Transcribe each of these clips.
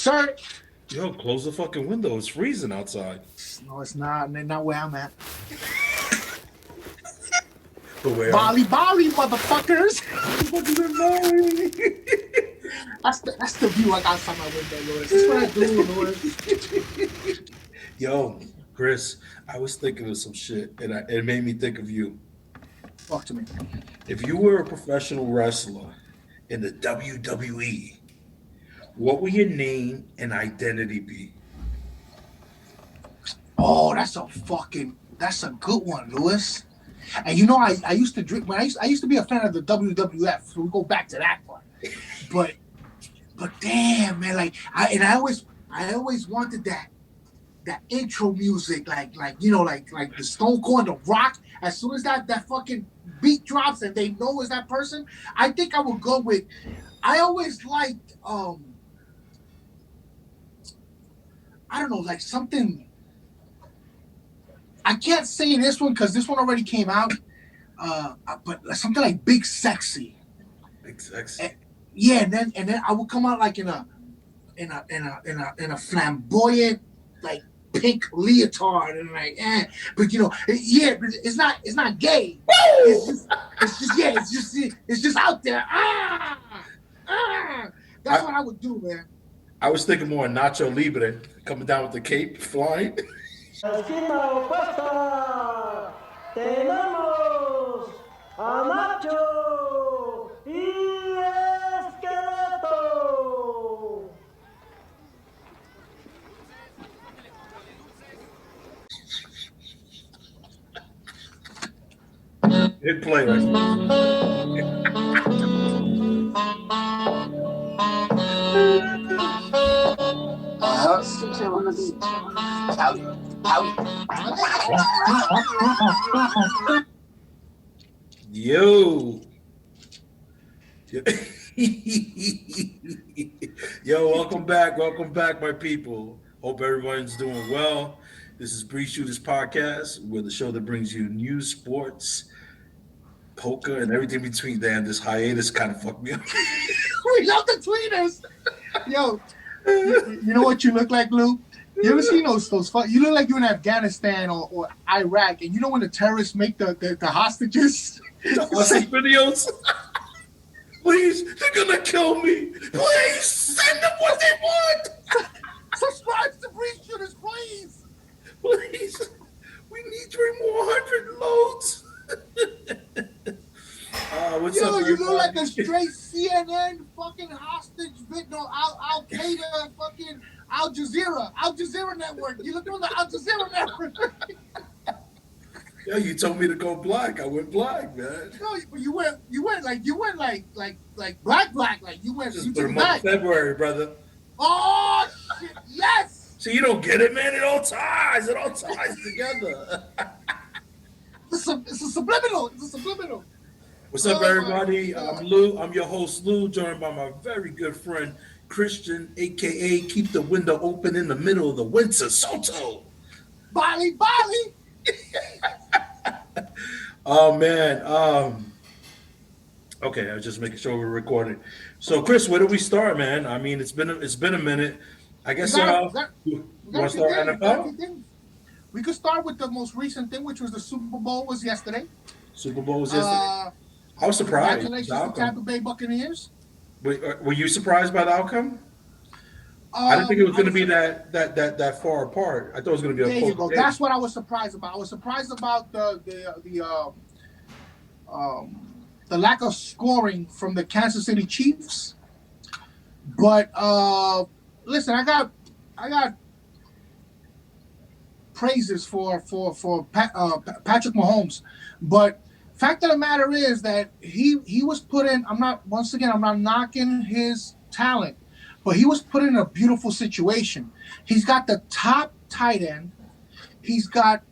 sir. Yo, close the fucking window. It's freezing outside. No, it's not. Not where I'm at. But where? Bali, motherfuckers. That's the view I got outside my window, Lewis. That's what I do, Lewis. Yo, Chris, I was thinking of some shit, and it made me think of you. Talk to me. If you were a professional wrestler in the WWE, what would your name and identity be? Oh, that's a good one, Lewis. And you know, I used to drink when I used to be a fan of the WWF, so we go back to that part. But damn, man, like I always wanted that intro music, like the Stone Cold and the Rock. As soon as that fucking beat drops and they know it's that person, I think I would go with. I always liked I don't know, like something. I can't say this one because this one already came out, but something like Big Sexy. Big Sexy. And then I would come out like in a flamboyant like pink leotard and like but but it's not gay. It's just out there. That's what I would do, man. I was thinking more Nacho Libre coming down with the cape flying. Esquina opuesta tenemos a Nacho y Esqueleto. Hit play right Yo. Yo, welcome back, my people. Hope everyone's doing well. This is Bree Shooters Podcast, where the show that brings you news, sports, poker, and everything between. Damn, this hiatus kind of fucked me up. We love the tweeters. Yo, you know what you look like, Lou? You ever seen those you look like you're in Afghanistan or Iraq, and you know when the terrorists make the hostages? The hostage videos? Please, they're gonna kill me. Please, send them what they want. Subscribe to Bree Shooters, please. Please, we need 300 loads. What's Yo, up, you look like a straight CNN fucking hostage Al Qaeda fucking Al Jazeera network. You look on the Al Jazeera network. Yo, you told me to go black. I went black, man. No, but you went like black. Like you went. Just You put took them it up back. February, brother. Oh shit! Yes. So you don't get it, man. It all ties. It all ties together. It's a subliminal. It's a subliminal. What's up, everybody? I'm Lou. I'm your host, Lou, joined by my very good friend, Christian, a.k.a. Keep the Window Open in the Middle of the Winter, Soto. Bali. Oh, man. Okay, I was just making sure we're recording. So, Chris, where do we start, man? I mean, it's been a minute. I guess you want to start NFL? We could start with the most recent thing, which was the Super Bowl was yesterday. Super Bowl was yesterday. I was surprised. Congratulations to Tampa Bay Buccaneers. Were you surprised by the outcome? I didn't think it was going to be that far apart. I thought it was going to be there you go. That's what I was surprised about. I was surprised about the lack of scoring from the Kansas City Chiefs. But listen, I got praises for Patrick Mahomes, but fact of the matter is that he was put in. I'm not knocking his talent, but he was put in a beautiful situation. He's got the top tight end, he's got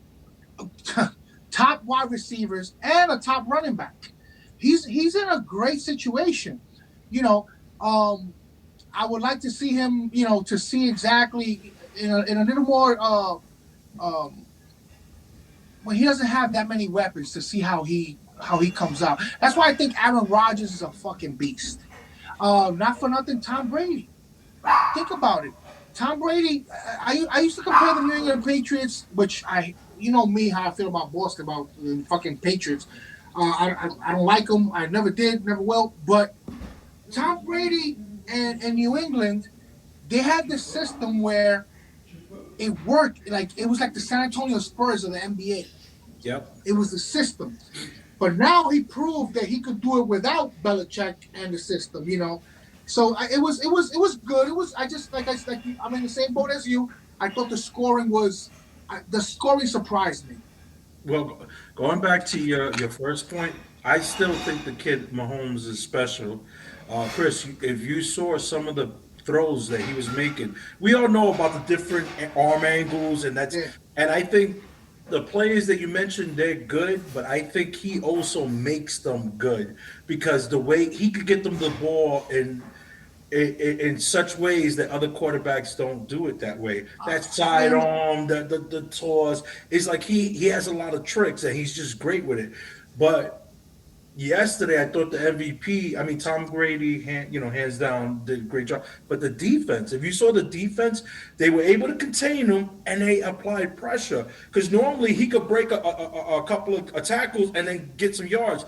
top wide receivers, and a top running back. He's in a great situation. I would like to see him. To see exactly in a little more. When he doesn't have that many weapons, to see how he comes out. That's why I think Aaron Rodgers is a fucking beast. Not for nothing, Tom Brady. Think about it. Tom Brady. I used to compare the New England Patriots, which you know me how I feel about Boston, about the fucking Patriots. I don't like them. I never did, never will. But Tom Brady and New England, they had this system where it worked. Like it was like the San Antonio Spurs of the NBA. Yep. It was the system. But now he proved that he could do it without Belichick and the system. You know, so it was good. It was I'm in the same boat as you. I thought the scoring surprised me. Well, going back to your first point, I still think the kid Mahomes is special. Chris, if you saw some of the throws that he was making, we all know about the different arm angles, Yeah. and I think the players that you mentioned, they're good, but I think he also makes them good because the way he could get them the ball in such ways that other quarterbacks don't do it that way. That sidearm, the toss, it's like he has a lot of tricks and he's just great with it. But yesterday, I thought the MVP. I mean, Tom Brady, hands down, did a great job. But the defense, if you saw the defense, they were able to contain him and they applied pressure. Because normally he could break a couple of tackles and then get some yards.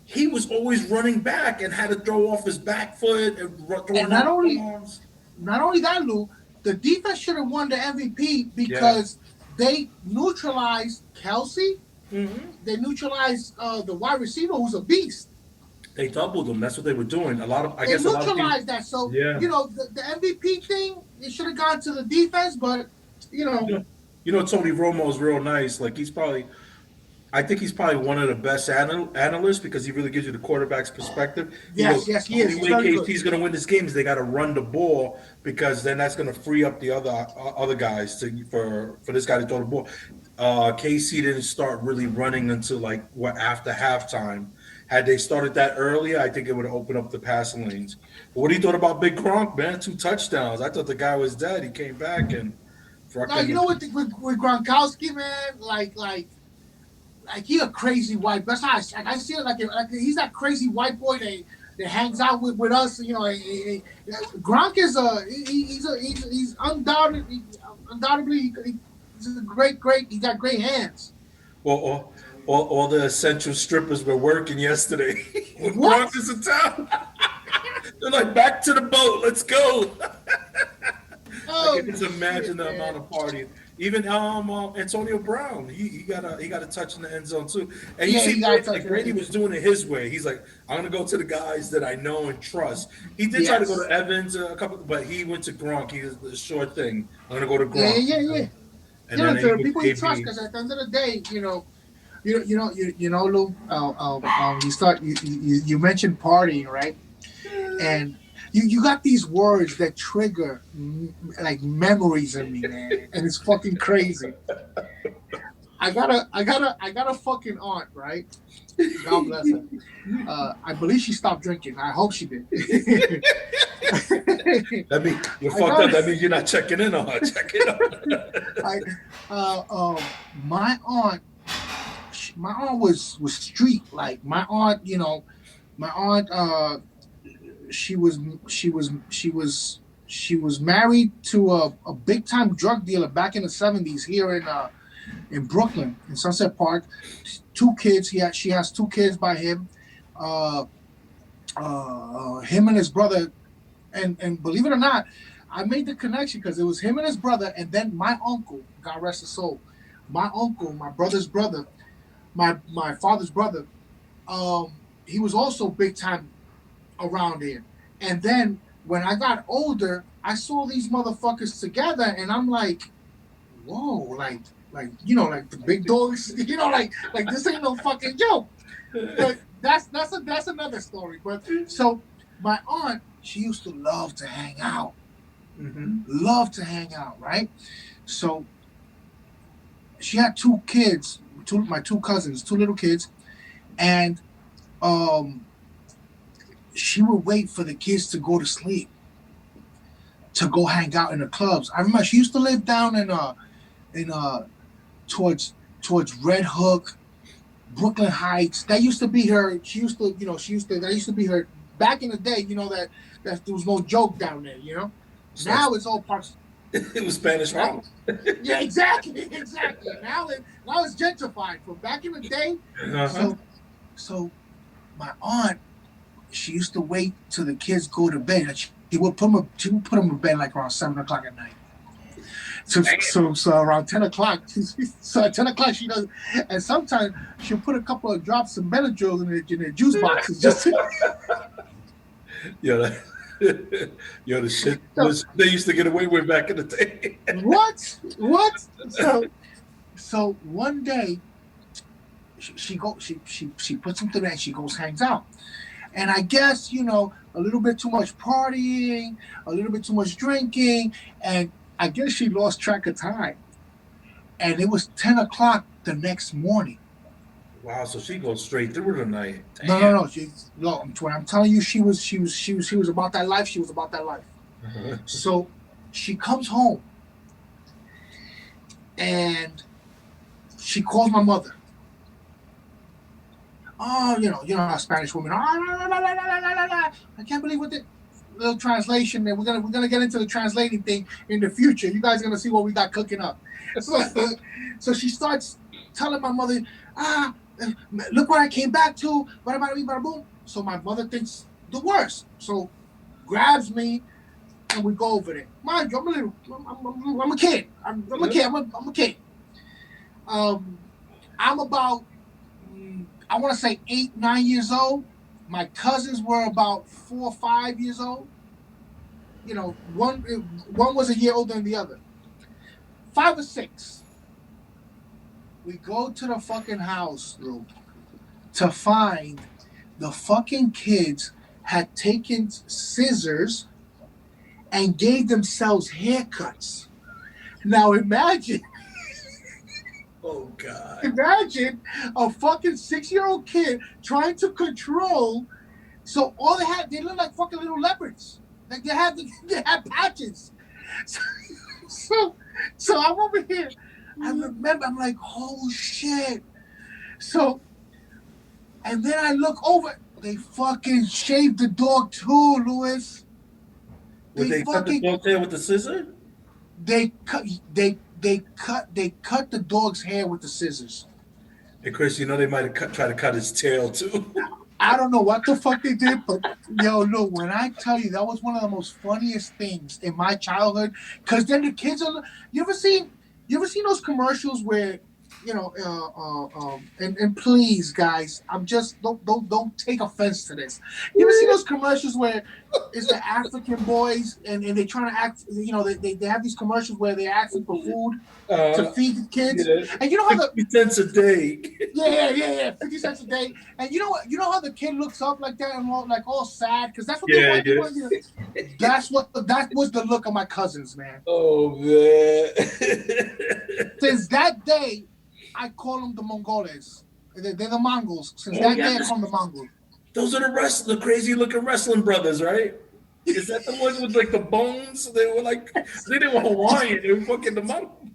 He was always running back and had to throw off his back foot and throwing And not out only arms. not only that, Lou, the defense should have won the MVP because they neutralized Kelsey. Mm-hmm. They neutralized the wide receiver, who's a beast. They doubled them. That's what they were doing. I They guess a lot of people. neutralized that. So Yeah. you know the MVP thing, it should have gone to the defense, but you know. Tony Romo's real nice. Like I think he's probably one of the best analysts because he really gives you the quarterback's perspective. Yes, he is. The only way KC's going to win this game is they got to run the ball because then that's going to free up the other guys for this guy to throw the ball. KC didn't start really running until after halftime. Had they started that earlier, I think it would have opened up the passing lanes. But what do you thought about Big Gronk, man? 2 touchdowns. I thought the guy was dead. He came back and. No, you know what? With Gronkowski, man, like he a crazy white. That's how I see it. Like he's that crazy white boy that hangs out with us. You know, Gronk is he's undoubtedly he's a great. He got great hands. Well, all the essential strippers were working yesterday. What? Gronk is in town. They're like, back to the boat. Let's go. Oh, I can just imagine the amount of partying. Even Antonio Brown, he got a touch in the end zone too. And you see, Brady was doing it his way. He's like, I'm gonna go to the guys that I know and trust. He did try to go to Evans a couple, but he went to Gronk. He was the short thing. I'm gonna go to Gronk. Yeah. And then people you trust, because at the end of the day, Lou. You mentioned partying, right? And you got these words that trigger like memories in me, man, and it's fucking crazy. I got a fucking aunt, right? God bless her. I believe she stopped drinking. I hope she did. That means you're fucked up. That means you're not checking in on her. Checking on her. My aunt was street. Like my aunt, she was married to a big time drug dealer back in the 70s here in Brooklyn, in Sunset Park. 2 kids. She has 2 kids by him. Him and his brother, and believe it or not, I made the connection because it was him and his brother, and then my uncle, God rest his soul, my uncle, my brother's brother, my father's brother. He was also big time around here. And then when I got older, I saw these motherfuckers together, and I'm like, whoa, like the big dogs, like this ain't no fucking joke. But that's another story. But so my aunt, she used to love to hang out. Mm-hmm. Love to hang out, right? So she had 2 kids, my 2 cousins, 2 little kids, and she would wait for the kids to go to sleep to go hang out in the clubs. I remember she used to live down in towards Red Hook, Brooklyn Heights. That used to be her. That used to be her back in the day. That there was no joke down there. Now it's all parts. It was Spanish Harlem. Yeah, exactly. Now it's gentrified from back in the day. Uh-huh. So my aunt, she used to wait till the kids go to bed. And she would put them to bed like around 7 o'clock at night. So around 10 o'clock, so at 10 o'clock she does, and sometimes she'll put a couple of drops of Benadryl in the juice boxes just to, Yo, yo, so, the shit they used to get away with back in the day. what? So one day she puts him to bed. She goes hangs out, and I guess a little bit too much partying, a little bit too much drinking, and I guess she lost track of time, and it was 10 o'clock the next morning. Wow, so she goes straight through the night. No, no, no. No, I'm telling you, she was about that life. She was about that life. So she comes home and she calls my mother. Oh, you know how Spanish women are. I can't believe what the little translation. And we're gonna get into the translating thing in the future. You guys are gonna see what we got cooking up. So she starts telling my mother, look what I came back to. Bada bada bing, bada boom. So my mother thinks the worst. So grabs me and we go over there. Mind you, I'm a kid. I'm a kid. I'm a kid. I'm about, I want to say 8, 9 years old. My cousins were about 4 or 5 years old. One was a year older than the other. 5 or 6. We go to the fucking house, Lou, to find the fucking kids had taken scissors and gave themselves haircuts. Now imagine. Oh God! Imagine a fucking 6-year-old kid trying to control. So all they look like fucking little leopards. Like they had patches. So I'm over here. I remember, I'm like, oh shit. So, and then I look over. They fucking shaved the dog too, Louis. Would they cut the dog's hair with the scissor? They cut the dog's hair with the scissors. And Chris, they might have tried to cut his tail too. I don't know what the fuck they did, but look, when I tell you that was one of the most funniest things in my childhood, because then the kids are. You ever seen those commercials where, and please, guys, I'm just don't take offense to this. You ever see those commercials where it's the African boys and they're trying to act, they have these commercials where they're asking for food to feed the kids, and you know how 50 cents a day. Yeah, 50 cents a day, and you know how the kid looks up like that and all sad because that's what they want. That was the look of my cousins, man. Oh man! Since that day, I call them the Mongoles. They're the Mongols. Since that day, I call them the Mongols. Those are the crazy looking wrestling brothers, right? Is that the ones with like the bones? They were like, they were Hawaiian. They were fucking the Mongols.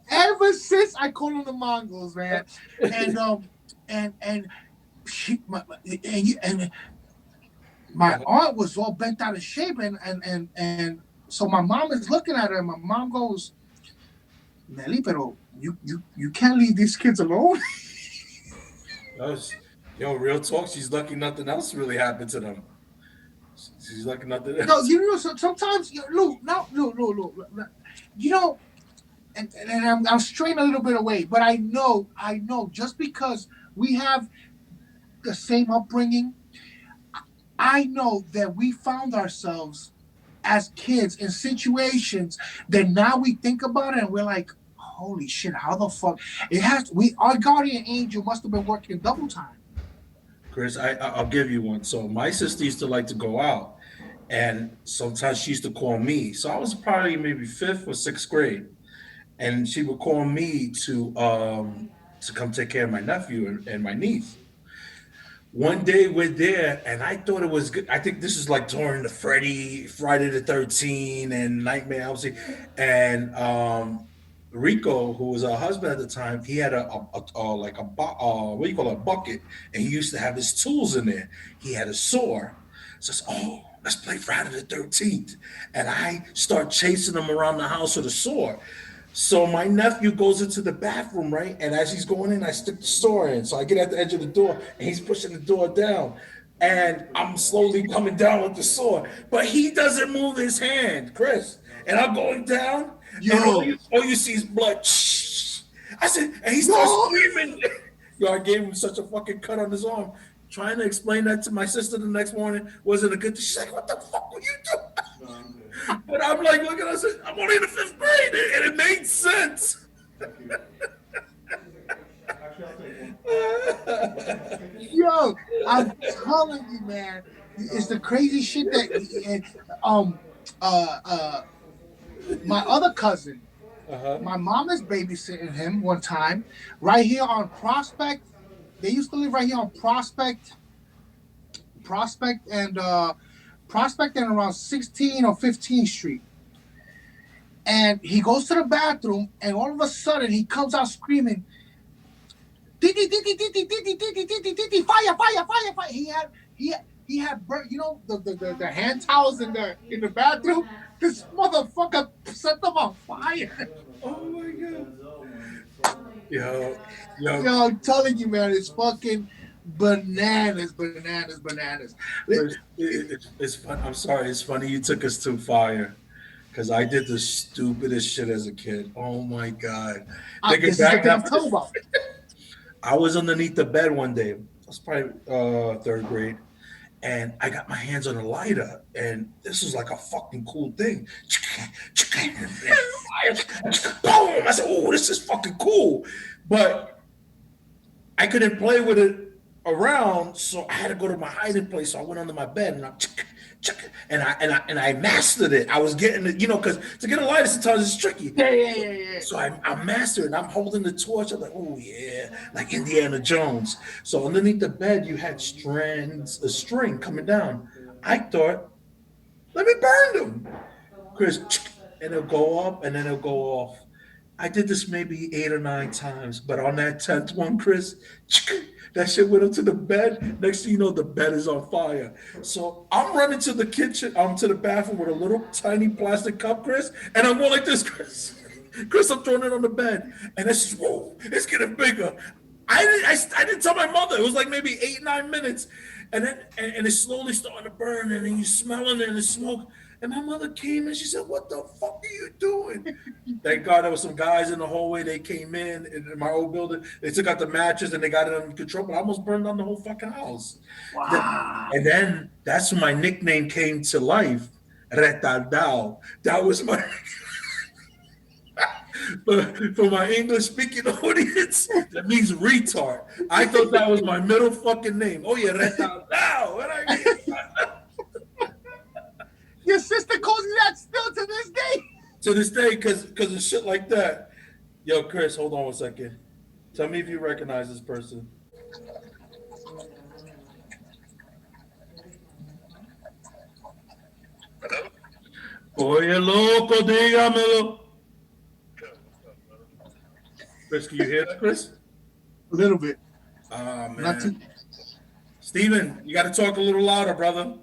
Ever since I call them the Mongols, man, and my aunt was all bent out of shape, and so my mom is looking at her, and my mom goes, Nelly, pero you can't leave these kids alone. Real talk. She's lucky nothing else really happened to them. She's lucky nothing else. No, sometimes, Lou, and I'm straying a little bit away, but I know, just because we have the same upbringing, I know that we found ourselves as kids in situations that now we think about it and we're like, holy shit, how the fuck our guardian angel must have been working double time. Chris, I'll give you one. So my sister used to like to go out, and sometimes she used to call me. So I was probably maybe 5th or 6th grade, and she would call me to come take care of my nephew and my niece. One day we're there, and I thought it was good. I think this is like during the Friday the 13th and Nightmare, obviously. And Rico, who was her husband at the time, he had a what do you call it, a bucket, and he used to have his tools in there. He had a saw. So, oh, let's play Friday the 13th. And I start chasing him around the house with a sword. So my nephew goes into the bathroom, right? And as he's going in, I stick the sword in. So I get at the edge of the door and he's pushing the door down. And I'm slowly coming down with the sword. But he doesn't move his hand, Chris. And I'm going down. And all you see is blood. I said, and he starts screaming. Yo, I gave him such a fucking cut on his arm. Trying to explain that to my sister the next morning wasn't a good thing. She's like, what the fuck were you doing? But I'm like, look at us. I'm only in the 5th grade, and it made sense. Yo, I'm telling you, man, it's the crazy shit that my other cousin, my mom is babysitting him one time right here on Prospect. They used to live right here on Prospect and around 16 or 15th Street. And he goes to the bathroom, and all of a sudden he comes out screaming, fire, fire, fire, fire. He had burnt, you know, the hand towels in the bathroom. This motherfucker set them on fire. Oh my god. Yo, I'm telling you, man, it's fucking bananas. It's fun. I'm sorry. It's funny you took us to fire, because I did the stupidest shit as a kid. Oh my god! This is the thing I'm talking about. I was underneath the bed one day. I was probably 3rd grade, and I got my hands on a lighter, and this was like a fucking cool thing. Boom! I said, "Oh, this is fucking cool," but I couldn't play with it around, so I had to go to my hiding place. So I went under my bed, and I mastered it. I was getting it, you know, because to get a lighter sometimes it's tricky. Yeah. So I mastered it. I'm holding the torch. I'm like, oh yeah, like Indiana Jones. So underneath the bed, you had a string coming down. I thought, let me burn them, Chris. And it'll go up and then it'll go off. I did this maybe 8 or 9 times, but on that 10th one, Chris, that shit went up to the bed. Next thing you know, the bed is on fire. So I'm running to the kitchen, to the bathroom with a little tiny plastic cup, Chris, and I'm going like this, Chris. Chris, I'm throwing it on the bed, and it's just, whoa, it's getting bigger. I didn't tell my mother. It was like maybe 8, 9 minutes, and then and it's slowly starting to burn, and then you're smelling it and the smoke. And my mother came and she said, "What the fuck are you doing?" Thank God there was some guys in the hallway. They came in my old building. They took out the mattress and they got it under control. But I almost burned down the whole fucking house. Wow. And then that's when my nickname came to life. Retardado. That was my for my English speaking audience. That means retard. I thought that was my middle fucking name. Oh yeah, retardado. What I mean? Your sister calls you that still to this day? To this day, because of shit like that. Yo, Chris, hold on 1 second. Tell me if you recognize this person. Hello? Oye, loco, dígamelo. Chris, can you hear that, Chris? A little bit. Oh, man. Not too. Steven, you got to talk a little louder, brother. All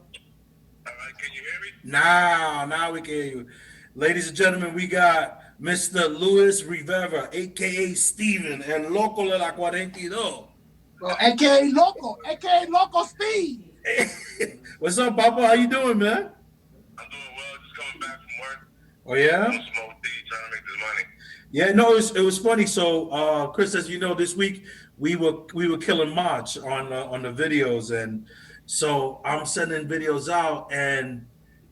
right, can you hear me? Now we can hear you. Ladies and gentlemen, we got Mr. Luis Rivera, a.k.a. Steven, and Loco de la 42. Well, a.k.a. Loco Steve. What's up, Papa? How you doing, man? I'm doing well, just coming back from work. Oh, yeah? I'm smoke tea, trying to make this money. Yeah, no, it was funny. So, Chris, as you know, this week we were killing March on the videos, and so I'm sending videos out, and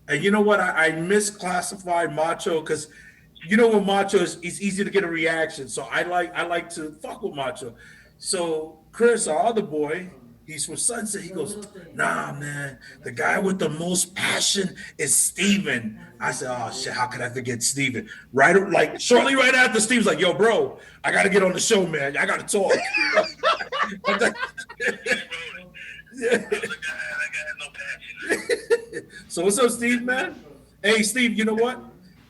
you know what? I misclassified Macho because you know when Macho is, it's easy to get a reaction. So I like to fuck with Macho. So Chris, our other boy, he's from Sunset. He goes, "Nah, man, the guy with the most passion is Steven." I said, "Oh shit, how could I forget Steven?" Shortly right after, Steve's like, "Yo, bro, I gotta get on the show, man. I gotta talk." So what's up, Steve, man? Hey, Steve, you know what?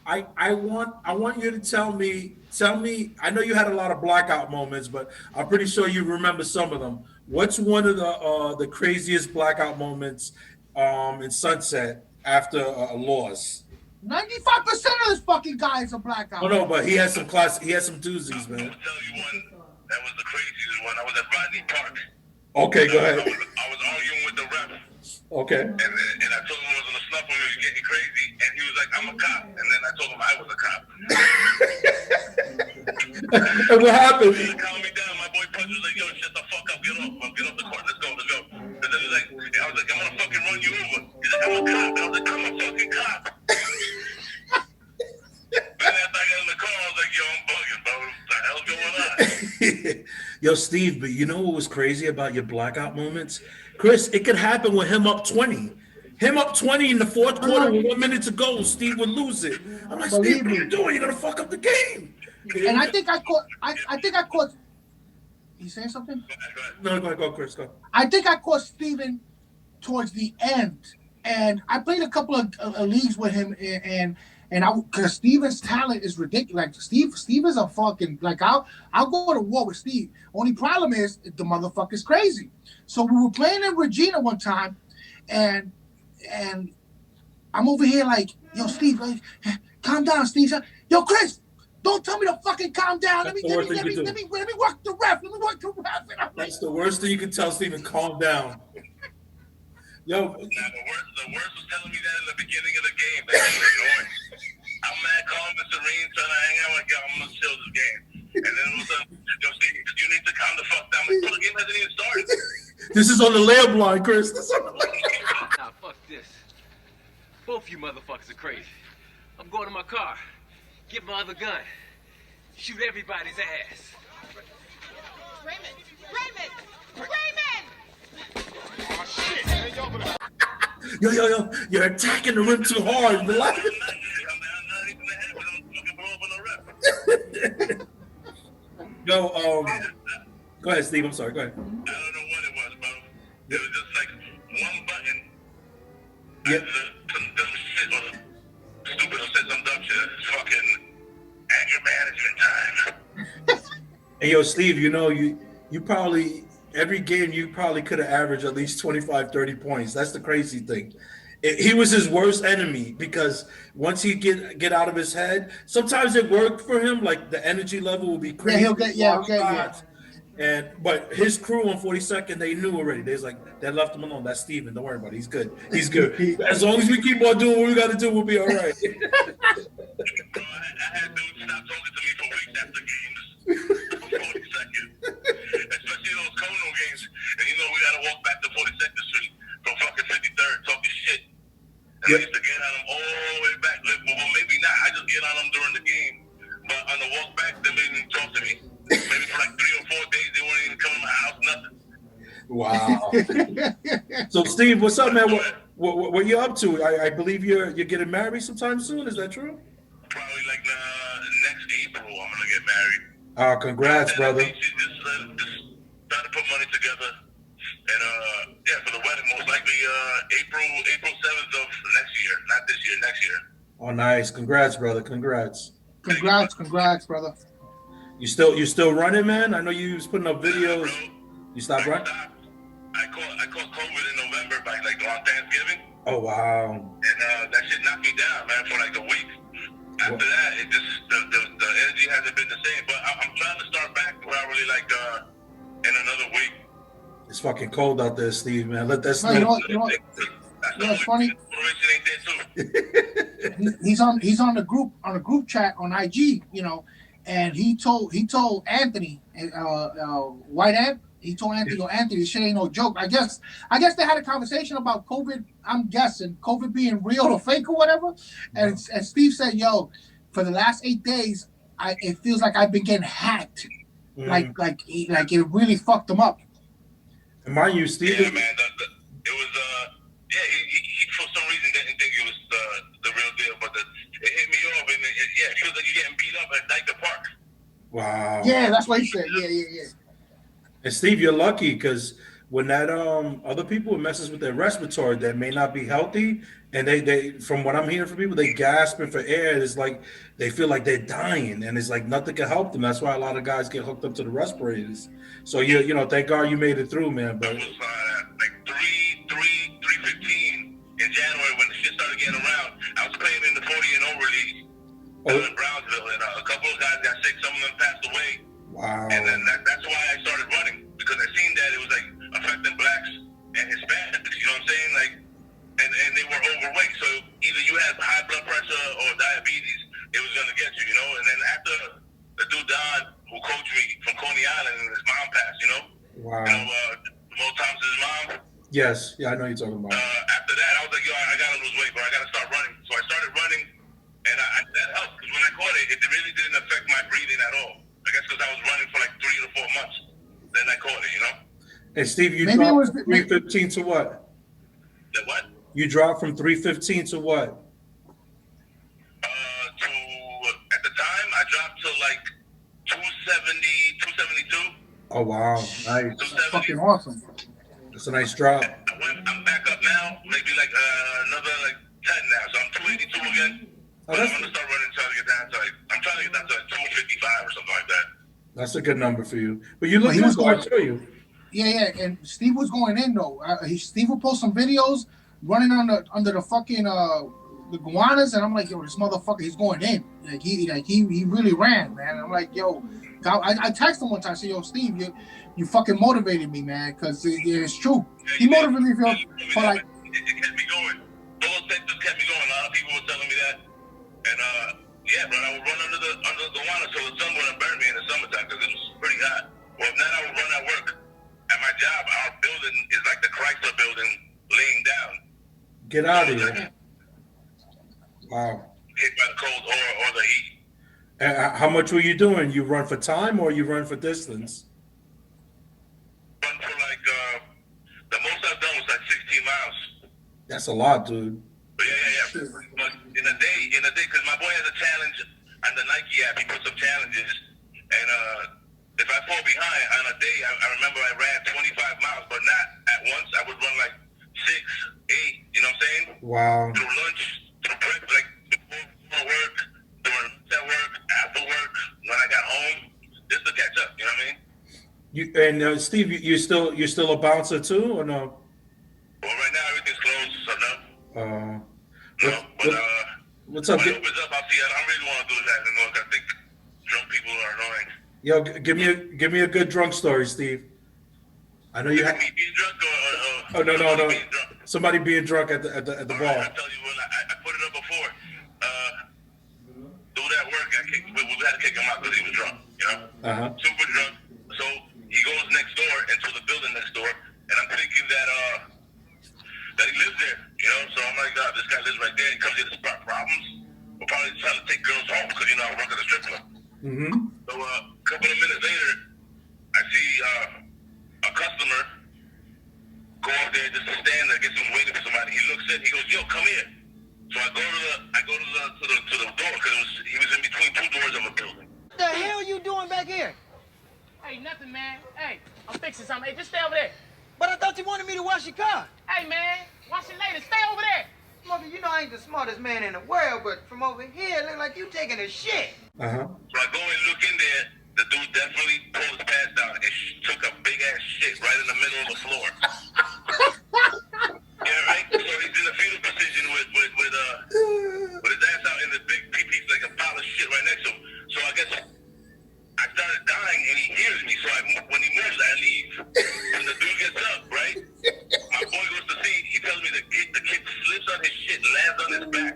I want you to tell me. I know you had a lot of blackout moments, but I'm pretty sure you remember some of them. What's one of the craziest blackout moments in Sunset after a loss. 95% of this fucking guy is a blackout. Oh no, but he has some class. He has some doozies, I'm man. gonna tell you one that was the craziest one. I was at Rodney Park. Okay, go ahead. I was arguing with the ref, Okay. and I told him I was gonna snuff him. He was getting crazy, and he was like, "I'm a cop," and then I told him I was a cop. And what happened? He calmed me down. My boy Punch was like, "Yo, shut the fuck up. Get off the court. Let's go. And then he's like, I was like, I'm gonna fucking run you over. He's like, I'm a cop. And I was like, I'm a fucking cop. Then after I got in the car, I was like, yo, I'm bugging, bro. What the hell's going on? Yo, Steve, but you know what was crazy about your blackout moments? Chris, it could happen with him up 20. Him up 20 in the fourth quarter with 1 minute to go, Steve would lose it. I'm like, Steve, what are you doing? You're gonna fuck up the game. And I think I caught. You saying something? No, go, Chris, go. I think I caught Steven towards the end, and I played a couple of leagues with him, and because Steven's talent is ridiculous. Like Steve is a fucking I'll go to war with Steve. Only problem is the motherfucker's crazy. So we were playing in Regina one time, and I'm over here like, yo, Steve, like, calm down, Steve. Yo, Chris, don't tell me to fucking calm down. Let me work the ref. That's the worst thing you can tell Steven, calm down. Yo. Nah, the worst was telling me that in the beginning of the game. That was annoying. I'm mad, calm and serene, trying to hang out like, yo, I'm gonna chill this game. And then all of a sudden, yo, Steve, you need to calm the fuck down. Like, bro, the game hasn't even started. This is on the layup line, Chris. This is on the layup. Nah, fuck this. Both you motherfuckers are crazy. I'm going to my car. Get my other gun. Shoot everybody's ass. Raymond! Oh, shit. Yo, you're attacking the rim too hard. Relax. I'm not even the head, but I'm fucking blow up on the ref. Yo, go ahead, Steve. I'm sorry. Go ahead. I don't know what it was, bro. It was just like one button. Yep. Some dumb shit or stupid or said some dumb shit. It's fucking anger management time. And yo, Steve, you know, you probably, every game you probably could have averaged at least 25, 30 points. That's the crazy thing. He was his worst enemy because once he get out of his head, sometimes it worked for him. Like the energy level would be crazy. But his crew on 42nd, they knew already. They was like, they left him alone. That's Steven. Don't worry about it. He's good. He's good. As long as we keep on doing what we got to do, we'll be all right. Bro, I had dudes stop talking to me for weeks after games. 42nd. Especially those Kono games. And you know, we got to walk back to 42nd Street from fucking 53rd talking shit. And I used to get on them all the way back. Well, maybe not. I just get on them during the game. But on the walk back, they didn't even talk to me. Maybe for like 3 or 4 days, they wouldn't even come to my house, nothing. Wow. So, Steve, what's up, man? What you up to? I believe you're getting married sometime soon. Is that true? Probably like next April, I'm going to get married. Congrats, brother. Just trying to put money together. And, yeah, for the wedding, most likely April 7th of next year. Not this year, next year. Oh, nice. Congrats, brother. Congrats, brother. You still running, man? I know you was putting up videos. You stopped running? I caught COVID in November by like on Thanksgiving. Oh, wow. And that shit knocked me down, man, for like a week. After that, it just the energy hasn't been the same. But I'm trying to start back probably like in another week. It's fucking cold out there, Steve, man. Let that snow. You know it's funny. He's on the group chat on IG, you know, and he told Anthony, White Ant. He told Anthony, this shit ain't no joke. I guess they had a conversation about COVID. I'm guessing COVID being real or fake or whatever. And Steve said, "Yo, for the last 8 days, it feels like I've been getting hacked. Like it really fucked him up." And mind you, Steve. Yeah, man. It was he for some reason didn't think it was the real deal, but it hit me off, and it feels like you're getting beat up at Dyker Park. Wow. Yeah, that's what he said. Yeah. And Steve, you're lucky because when that other people messes with their respiratory that may not be healthy, and they from what I'm hearing from people, they gasping for air. It's like they feel like they're dying, and it's like nothing can help them. That's why a lot of guys get hooked up to the respirators. So you know, thank God you made it through, man. But it was like 3:15 in January when the shit started getting around. I was playing in the 40 and over league in Brownsville, and a couple of guys got sick. Some of them passed away. Wow. And then that's why I started running, because I seen that it was like affecting blacks and Hispanics. You know what I'm saying? Like, and they were overweight. So either you had high blood pressure or diabetes, it was gonna get you. You know. And then after the dude Don, who coached me from Coney Island, and his mom passed. You know. Wow. You know, Mo Thompson's mom. Yes. Yeah, I know you're talking about. After that, I was like, yo, I gotta lose weight, but I gotta start running. So I started running, and that helped, because when I caught it, it really didn't affect my breathing at all. I guess because I was running for like 3 to 4 months. Then I caught it, you know? And Steve, you Maybe it dropped was- 315 to what? The what? You dropped from 315 to what? At the time, I dropped to like 270, 272. Oh, wow. Nice. That's fucking awesome. That's a nice drop. I'm back up now, maybe like another like 10 now. So I'm 282 again. Oh, But I'm that's, gonna start running, trying to get down to like, I'm trying to get down to like 255 or something like that. that's a good number for you. But you look Well, he good, was though, I going- show you. Yeah, and Steve was going in though. Steve would post some videos running under the fucking the iguanas, and I'm like, yo, this motherfucker, he's going in. He really ran, man. I'm like, yo, I texted him one time, I said, yo, Steve, you fucking motivated me, man, because it's true. He motivated me for like. It kept me going. Those things just kept me going. A lot of people were telling me that, and yeah, bro, I would run under the iguana so the sun wouldn't burn me in the summertime because it was pretty hot. Well, if not, I would run at work. At my job, our building is like the Chrysler building laying down. Get out of here. Wow. Hit by the cold or the heat. How much were you doing? You run for time or you run for distance? Run for like, the most I've done was like 16 miles. That's a lot, dude. But yeah. But in a day, because my boy has a challenge on the Nike app. He put some challenges, and if I fall behind on a day, I remember I ran 25 miles, but not at once. I would run like 6, 8. You know what I'm saying? Wow. Through lunch, through prep, like before work, during at work, after work, when I got home, just to catch up. You know what I mean? Steve, you're still a bouncer too, or no? Well, right now everything's closed, so no. What- No, but what's up? when it opens up, I'll see. I don't really want to do that anymore. 'Cause I think drunk people are annoying. Yo, give me a good drunk story, Steve. I know you have. Me being drunk or Oh no. being drunk? Somebody being drunk at the All right, bar. I'll tell you when I put it up before. Do that work, we had to kick him out because he was drunk, you know? Uh-huh. Super drunk. So he goes next door into the building next door, and I'm thinking that he lives there, you know? So I'm like, this guy lives right there. He comes here to start problems. We're probably trying to take girls home because, you know, I work at the strip club. Mm-hmm. So a couple of minutes later, I see a customer go up there just to stand there, get some waiting for somebody. He looks in, he goes, "Yo, come here." So I go to the door because he was in between two doors of a building. What the hell you doing back here? Hey, nothing, man. Hey, I'm fixing something. Hey, just stay over there. But I thought you wanted me to wash your car. Hey, man, wash it later. Stay over there. Mother, you know I ain't the smartest man in the world, but from over here, it look like you taking a shit. Uh-huh. So I go and look in there. The dude definitely pulled his pants down and took a big ass shit right in the middle of the floor. Yeah, right. So he's in a fetal position with his ass out in the big pee like a pile of shit right next to him. So I guess I started dying and he hears me. So when he moves, I leave. When the dude gets up, right? My boy goes to see. He tells me the kid slips on his shit, lands on his back.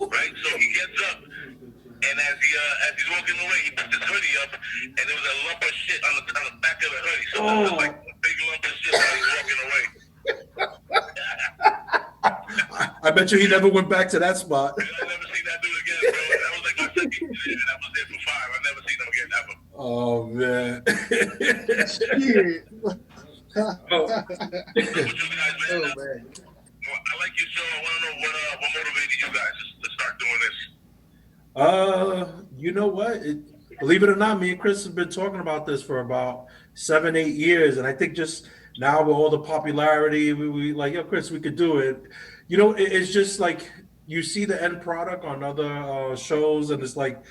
Right. So he gets up. And as he's walking away, he puts his hoodie up, and there was a lump of shit on the back of the hoodie. So there was like a big lump of shit while he's walking away. I bet you he never went back to that spot. And I never seen that dude again, bro. That was like my second year, and I was there for 5. I never seen him again, ever. Oh man. Shit. What you guys, man? Oh, man. I like your show. I want to know what motivated you guys to start doing this. You know what? Believe it or not, me and Chris have been talking about this for about 7, 8 years, and I think just now with all the popularity, we like, yo, Chris, we could do it. You know, it's just like you see the end product on other shows, and it's like,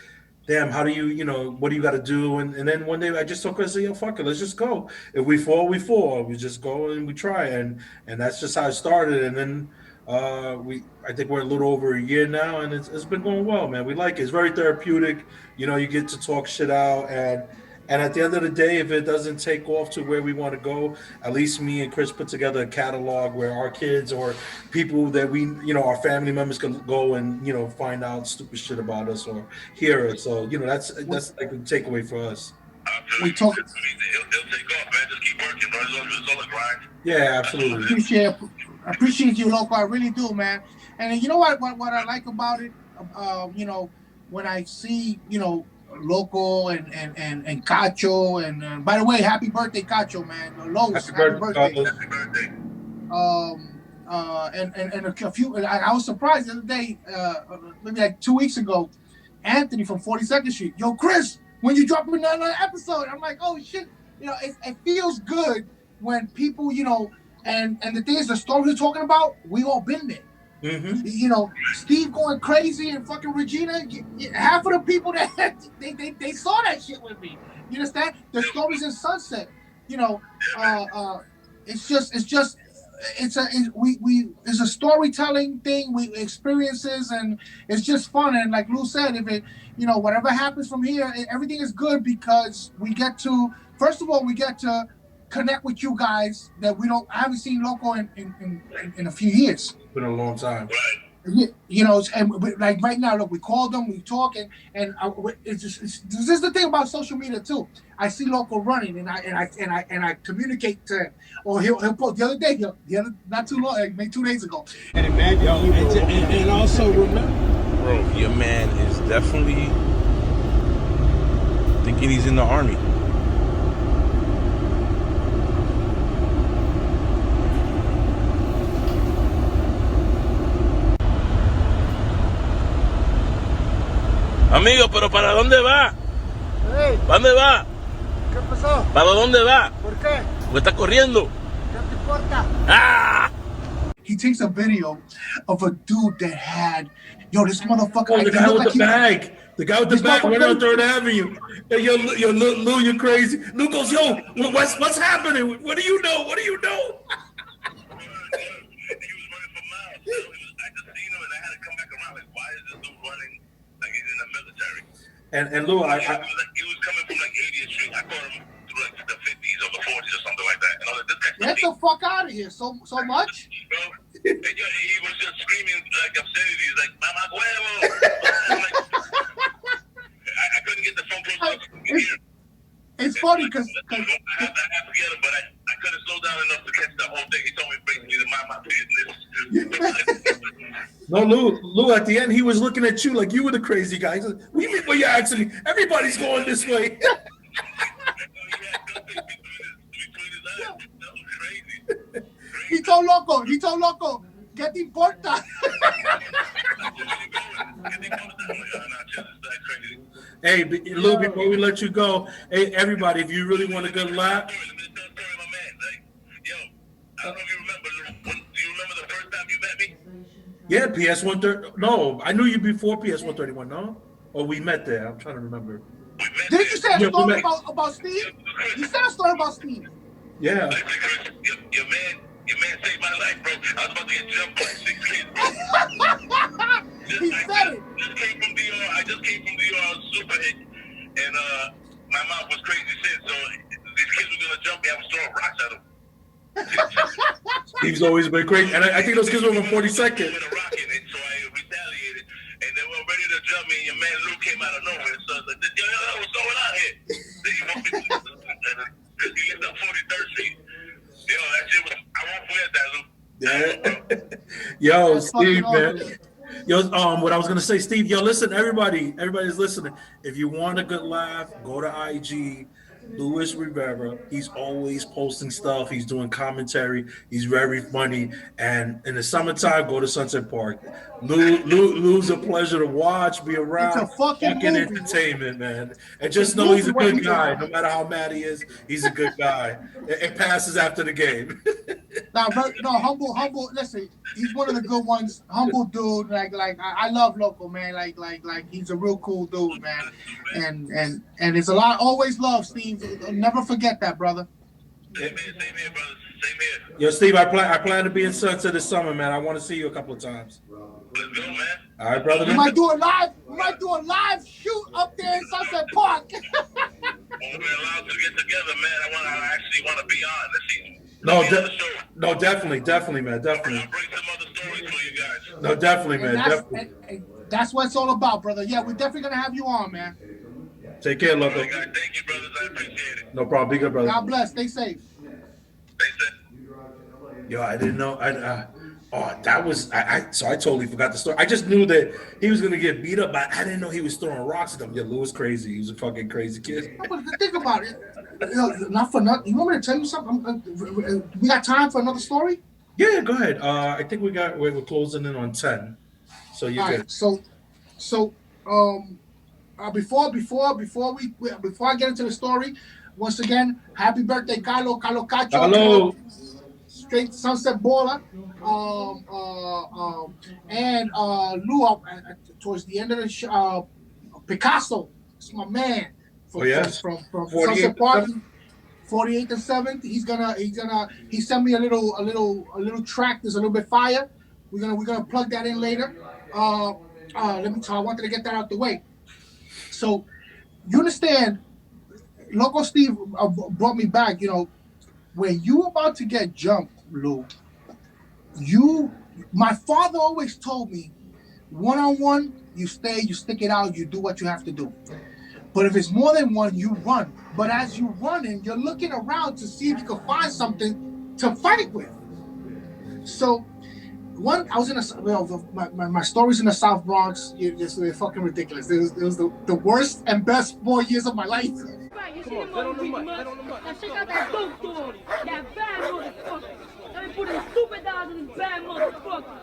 damn, how do you know, what do you got to do? And then one day I just told Chris, yo, fuck it, let's just go. If we fall, we fall. We just go and we try, and that's just how it started. And then I think we're a little over a year now, and it's been going well, man. We like it. It's very therapeutic. You know, you get to talk shit out, and at the end of the day, if it doesn't take off to where we want to go, at least me and Chris put together a catalog where our kids or people that we, you know, our family members can go and, you know, find out stupid shit about us or hear it. So, you know, that's like a takeaway for us. We talk. He'll take off, man. Just keep working, bro. It's all a grind. Yeah, absolutely. I appreciate you, Loco. I really do, man. And you know what I like about it? You know, when I see, you know, Loco and Cacho and by the way, happy birthday, Cacho, man. Los, happy birthday. Happy birthday. And a few. I was surprised the other day, maybe like 2 weeks ago. Anthony from 42nd Street. Yo, Chris, when you drop another episode, I'm like, oh shit. You know, it feels good when people, you know, and the thing is, the story we're talking about, we all been there. Mm-hmm. You know, Steve going crazy and fucking Regina. Half of the people that they saw that shit with me. You understand? The stories in Sunset. You know, it's a storytelling thing. We experiences and it's just fun. And like Lou said, if it, you know, whatever happens from here, everything is good because we get to, first of all, we get to connect with you guys that I haven't seen Loco in a few years. It's been a long time. You know, and like right now, look, we call them, we talk, and this is the thing about social media too. I see Loco running, and I communicate to him, or he'll post the other day, not too long, like maybe 2 days ago. And imagine, and also remember, bro, your man is definitely thinking he's in the army. Amigo, pero ¿para dónde va? Hey, ¿Para dónde va? ¿qué pasó? ¿Para dónde va? ¿Por qué? Porque está corriendo. ¿Qué te importa? ¡Ah! He takes a video of a dude that had, yo, this motherfucker. Oh, the guy with the bag. The guy with the bag right on 3rd Avenue. Hey, yo, Lou, you're crazy. Lou goes, yo, what's happening? What do you know? What do you know? He was running for miles. I just seen him and I had to come back around. Like, why is this dude running like he's in the military? And Lou, he was coming from like 80th Street. I caught him through like the 50s or the 40s or something like that. And I was like, this guy's Get the fuck out of here! So much. And he was just screaming like obscenities, like "Mama huevo." I couldn't get the phone close enough to hear. It's funny because I had to get him, but I couldn't slow down enough to catch the whole thing. He told me basically to mind my business. no, Lou, at the end, he was looking at you like you were the crazy guy. He's like, what do you mean by you're actually, everybody's going this way. he told Loco, get the importa. Hey, Lou, before we let you go, hey, everybody, if you really want a good laugh. Yo, I don't know if you remember. Do you remember the first time you met me? Yeah, PS130. No, I knew you before PS131, no? Or we met there. I'm trying to remember. Didn't you say a story about Steve? You said a story about Steve. Yeah. Your man saved my life, bro. I was about to get jumped by 6 kids, bro. He said it. I just came from DR. I was super hit. And my mouth was crazy shit, so these kids were going to jump me. I was throwing rocks at them. Steve's always been crazy. And I think those kids were from 42nd. With a rock in it, so I retaliated. And they were ready to jump me, and your man Luke came out of nowhere. So I was like, yo, what's going on here? Then he walked me to he lived on 43rd Street. Yo, that shit was, I won't forget that, Luke. Yeah. Yo, Steve, man. Yo, what I was gonna say, Steve. Yo, listen, everybody's listening. If you want a good laugh, go to IG. Luis Rivera. He's always posting stuff. He's doing commentary. He's very funny. And in the summertime, go to Sunset Park. Lou's a pleasure to watch, be around. It's a fucking movie. Entertainment, man. And just know he's a good guy. No matter how mad he is, he's a good guy. It passes after the game. No, humble. Listen, he's one of the good ones. Humble dude. Like I love Loco, man. Like he's a real cool dude, man. And it's a lot. Always love, Steve. Never forget that, brother. Same here, brothers. Same here. Yo, Steve, I plan to be in Sunset this summer, man. I want to see you a couple of times. Let's go, man. All right, brother. We might do a live shoot up there in Sunset Park. When we're allowed to get together, man, I actually want to be on. Let's see. No, definitely, man, definitely. I'll bring some other stories for you guys. No, definitely, man, definitely. And that's what it's all about, brother. Yeah, we're definitely gonna have you on, man. Take care, Loco. Thank you, brothers. I appreciate it. No problem. Be good, brother. God bless. Stay safe. Stay safe. Yo, I didn't know. So I totally forgot the story. I just knew that he was gonna get beat up, but I didn't know he was throwing rocks at them. Yo, Lou was crazy. He was a fucking crazy kid. No, but think about it. Not for nothing. You want me to tell you something? We got time for another story? Yeah, go ahead. I think we're closing in on 10. So you good. So before I get into the story, once again, happy birthday, Carlo Cacho. Hello. Straight Sunset Baller. And Lou, towards the end of the show, Picasso, it's my man. From Sunset Park, 48th and 7th. He sent me a little track that's a little bit fire. We're gonna plug that in later. Let me tell. I wanted to get that out the way. So, you understand? Loco Steve brought me back. You know, when you about to get jumped, Lou. My father always told me, 1-on-1, you stay, you stick it out, you do what you have to do. But if it's more than one, you run. But as you running, you're looking around to see if you can find something to fight with. So, I was in my stories in the South Bronx. They're fucking ridiculous. It was the worst and best 4 years of my life. Come on, bet on the mud. Now check out that dope story. That bad motherfucker. Let me put in stupid dollars in this bad motherfucker.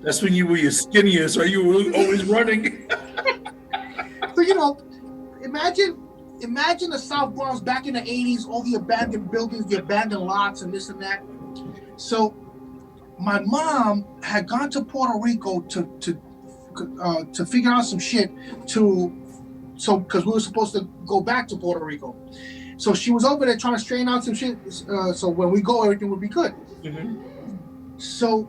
That's when you were your skinniest, right? You were always running. So, imagine the South Bronx back in the 80s, all the abandoned buildings, the abandoned lots, and this and that. So, my mom had gone to Puerto Rico to figure out some shit because we were supposed to go back to Puerto Rico. So she was over there trying to straighten out some shit. So when we go, everything would be good. Mm-hmm. So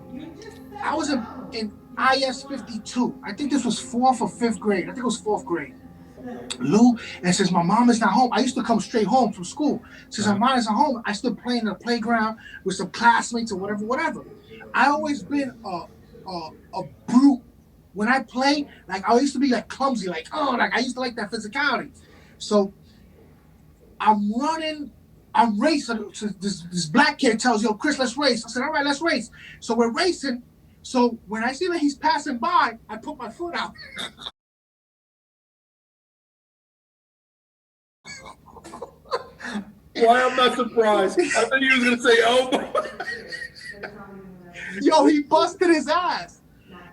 I was in IS 52. I think this was 4th or 5th grade. I think it was 4th grade. Lou, and since my mom is not home, I used to come straight home from school. Since my mom is not home, I still playing in the playground with some classmates or whatever. I always been a brute. When I play, like I used to be like clumsy, like I used to like that physicality. So I'm racing. So this black kid tells, yo, Chris, let's race. I said, all right, let's race. So we're racing. So when I see that he's passing by, I put my foot out. Why I'm not surprised? I thought you was gonna say elbow. Yo, he busted his ass.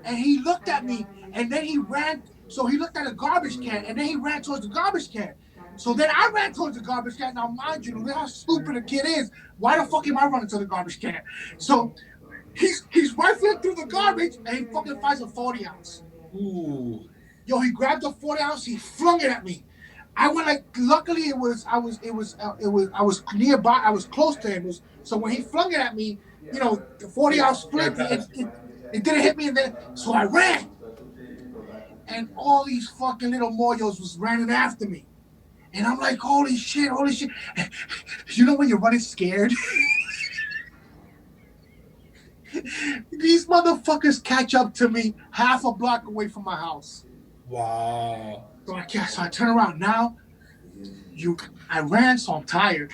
And he looked at me, and then he ran. So he looked at a garbage can, and then he ran towards the garbage can. So then I ran towards the garbage can. Now, mind you, look how stupid a kid is. Why the fuck am I running to the garbage can? So he's rifling through the garbage, and he fucking finds a 40 ounce. Ooh. Yo, he grabbed the 40 ounce. He flung it at me. I went like. Luckily, I was nearby. I was close to him. So when he flung it at me, the 40 ounce split. It didn't hit me, and then so I ran, and all these fucking little moyos was running after me, and I'm like, holy shit! You know when you're running scared? These motherfuckers catch up to me half a block away from my house. Wow. So I turn around. Now, I ran, so I'm tired.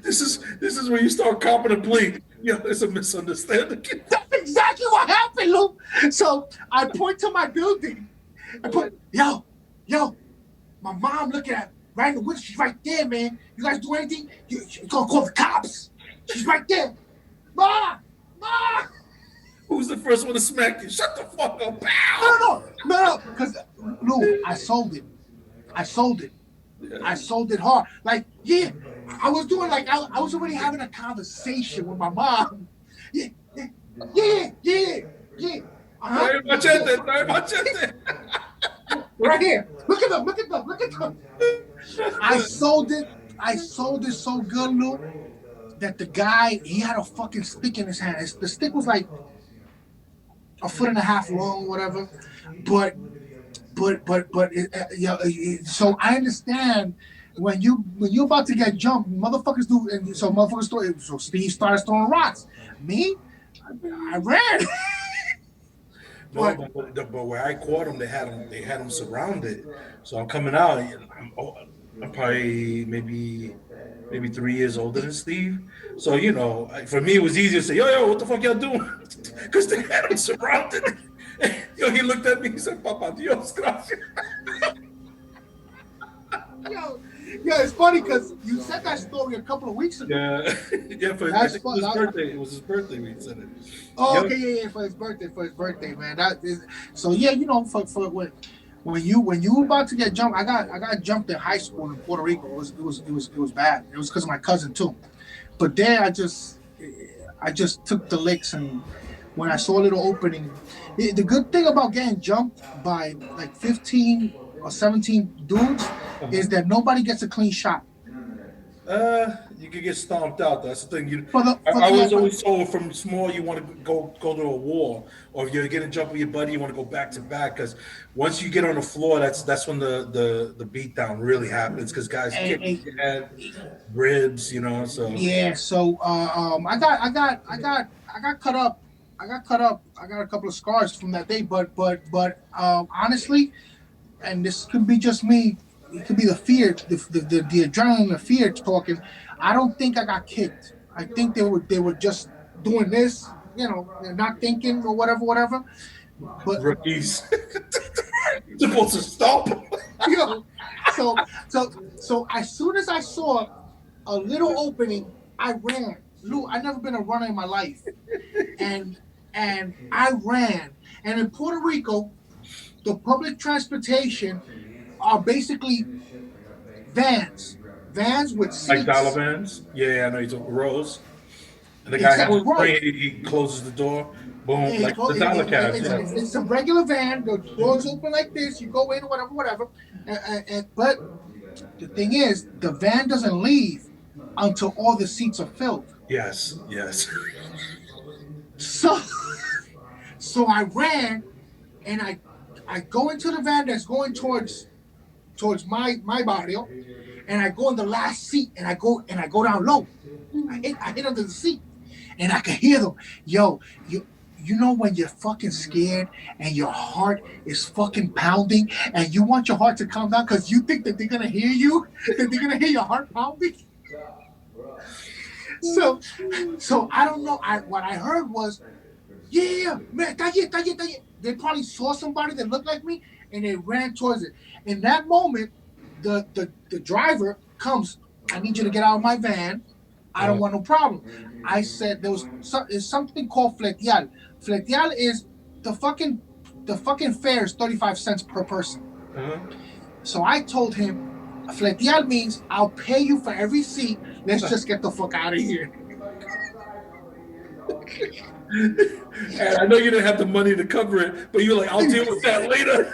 This is where you start copping a plea. Yeah, it's a misunderstanding. That's exactly what happened, Luke. So I point to my building. I put, yo, my mom looking at right in the window. She's right there, man. You guys do anything? You're gonna call the cops. She's right there. Ma. Who's the first one to smack you? Shut the fuck up. Pow! No. Because, Lou, I sold it. Yeah. I sold it hard. Like, yeah, I was doing like, I was already having a conversation with my mom. Yeah. Trae machete. Right here. Look at them. I sold it I sold it so good, Lou, that the guy, he had a fucking stick in his hand. The stick was like 1.5 feet long, whatever. But so I understand when you're about to get jumped, motherfuckers do, and so motherfuckers throw. So Steve started throwing rocks. Me, I ran. No, but where I caught him, they had him surrounded. So I'm coming out. I'm probably maybe 3 years older than Steve. So for me, it was easier to say, yo, what the fuck y'all doing? Because they had him surrounded. Yo, he looked at me. He said, "Papa Dios, gracias." Yo, it's funny because you said that story a couple of weeks ago. Yeah, for his birthday. It was his birthday. We said it. Oh, okay, yeah, for his birthday, man. That is so. Yeah, for when you about to get jumped, I got jumped in high school in Puerto Rico. It was bad. It was because of my cousin too. But there, I just took the licks, and when I saw a little opening, the good thing about getting jumped by like 15 or 17 dudes is that nobody gets a clean shot. You could get stomped out. That's the thing. I was always told from small you want to go to a war, or if you're getting jumped with your buddy, you want to go back to back, because once you get on the floor, that's when the beat down really happens, because guys kick your head, ribs, So yeah. So I got cut up. I got a couple of scars from that day, but honestly, and this could be just me. It could be the fear, the adrenaline, the fear talking. I don't think I got kicked. I think they were just doing this, they're not thinking or whatever. But rookies supposed to stop. So as soon as I saw a little opening, I ran. Lou, I've never been a runner in my life, and I ran. And in Puerto Rico, the public transportation are basically vans with seats. Like dollar vans? Yeah, I know you're talking rows. And the guy has a spray, he closes the door, boom, like the dollar cabs. It's a regular van, the doors open like this, you go in, whatever. But the thing is, the van doesn't leave until all the seats are filled. Yes. So I ran, and I go into the van that's going towards my barrio, and I go in the last seat, and I go down low. I hit under the seat, and I can hear them. Yo, you know when you're fucking scared and your heart is fucking pounding, and you want your heart to calm down because you think that they're gonna hear you, that they're gonna hear your heart pounding. So I don't know. What I heard was, yeah, man, they probably saw somebody that looked like me, and they ran towards it. In that moment, the driver comes. I need you to get out of my van. I don't want no problem. I said there's something called fletial. Fletial is the fucking fare is 35 cents per person. So I told him, fletial means I'll pay you for every seat. Let's just get the fuck out of here. And I know you didn't have the money to cover it, but you're like, I'll deal with that later.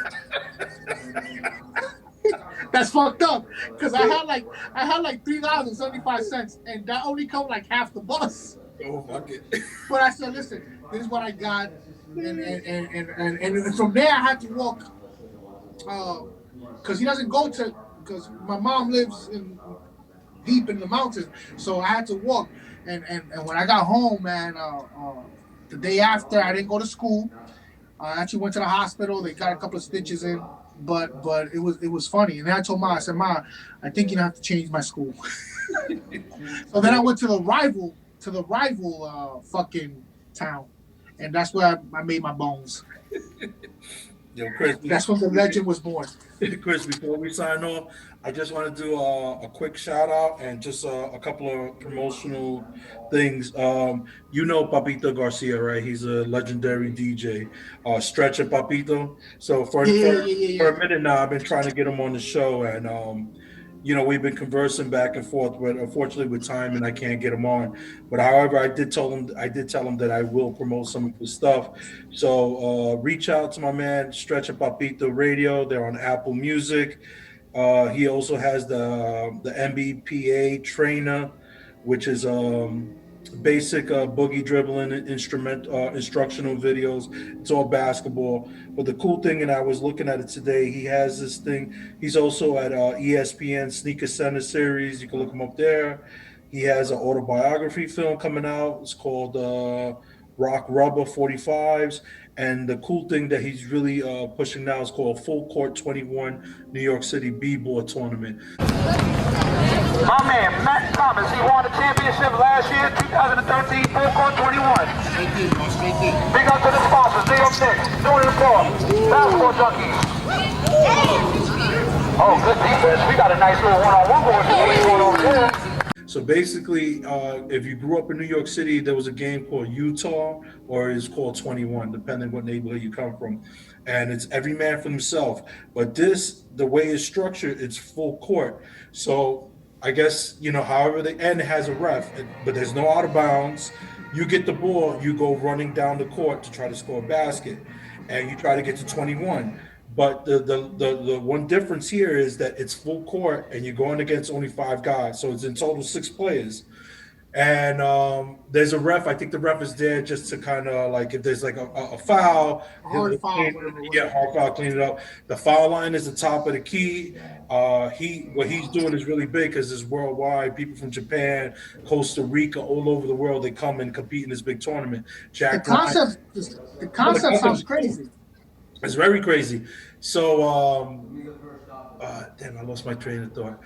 That's fucked up, because I had like $3.75, and that only covered like half the bus. Oh, fuck it. But I said, listen, this is what I got, and from there I had to walk, because because my mom lives deep in the mountains, so I had to walk, and when I got home, man, the day after I didn't go to school. I actually went to the hospital. They got a couple of stitches in. But it was funny, and then I told Ma, I said, Ma, I think you have to change my school. So then I went to the rival fucking town, and that's where I made my bones. Yo, Chris, that's when the legend was born. Chris, before we sign off, I just want to do a quick shout out and just a couple of promotional things. Papito Garcia, right? He's a legendary DJ, Stretch and Papito. So for a minute now, I've been trying to get him on the show, and we've been conversing back and forth, but unfortunately with time, and I can't get him on. But however, I did tell him that I will promote some of his stuff. So reach out to my man Stretch and Papito Radio. They're on Apple Music. He also has the MBPA trainer, which is basic boogie dribbling instructional videos. It's all basketball. But the cool thing, and I was looking at it today, he has this thing. He's also at ESPN Sneaker Center series. You can look him up there. He has an autobiography film coming out. It's called Rock Rubber 45s. And the cool thing that he's really pushing now is called Full Court 21 New York City B-Ball Tournament. My man, Matt Thomas, he won the championship last year, 2013, Full Court 21. Big up to the sponsors, New York Knicks, Jordan Paul, Basketball Junkies. Oh, good defense. We got a nice little one-on-one going over there. So basically, if you grew up in New York City, there was a game called Utah, or it's called 21, depending what neighborhood you come from. And it's every man for himself. But this, the way it's structured, it's full court. So I guess, however they end, it has a ref, but there's no out of bounds. You get the ball, you go running down the court to try to score a basket, and you try to get to 21. But the one difference here is that it's full court and you're going against only 5 guys. So it's in total 6 players. And there's a ref. I think the ref is there just to kind of like, if there's like a foul, hard foul, hard foul, clean it up. The foul line is the top of the key. What he's doing is really big because it's worldwide. People from Japan, Costa Rica, all over the world, they come and compete in this big tournament. The concept sounds crazy. It's very crazy. So, damn, I lost my train of thought.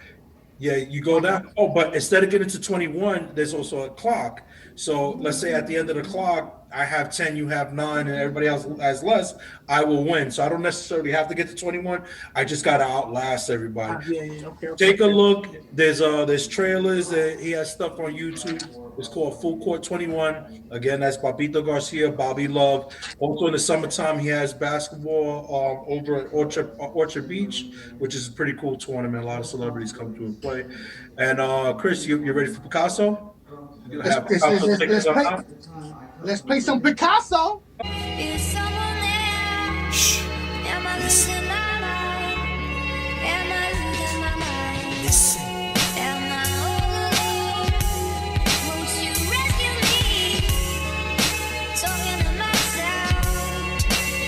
Yeah, you go down. Oh, but instead of getting to 21, there's also a clock. So let's say at the end of the clock, I have 10, you have 9, and everybody else has less, I will win. So I don't necessarily have to get to 21. I just got to outlast everybody. Okay. Take a look. There's trailers. He has stuff on YouTube. It's called Full Court 21. Again, that's Papito Garcia, Bobby Love. Also in the summertime, he has basketball over at Orchard Beach, which is a pretty cool tournament. A lot of celebrities come through and play. And Chris, you ready for Picasso? Let's play some Picasso. Shh. Listen. Listen.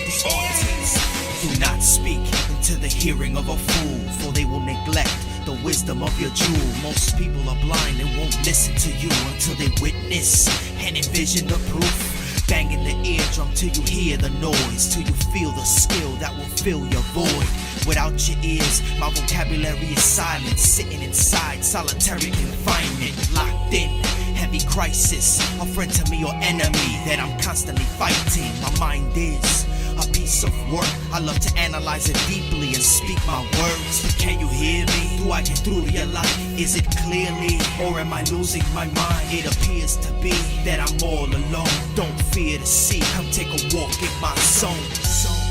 The artists do not speak into the hearing of a fool, for they will neglect the wisdom of your jewel. Most people are blind and won't listen to you until they witness and envision the proof. Bang in the eardrum till you hear the noise, till you feel the skill that will fill your void. Without your ears, my vocabulary is silent, sitting inside solitary confinement, locked in heavy crisis, a friend to me or enemy that I'm constantly fighting. My mind is a piece of work. I love to analyze it deeply and speak my words. Can you hear me? Do I get through to your life? Is it clearly, or am I losing my mind? It appears to be that I'm all alone. Don't fear to see. Come take a walk in my zone.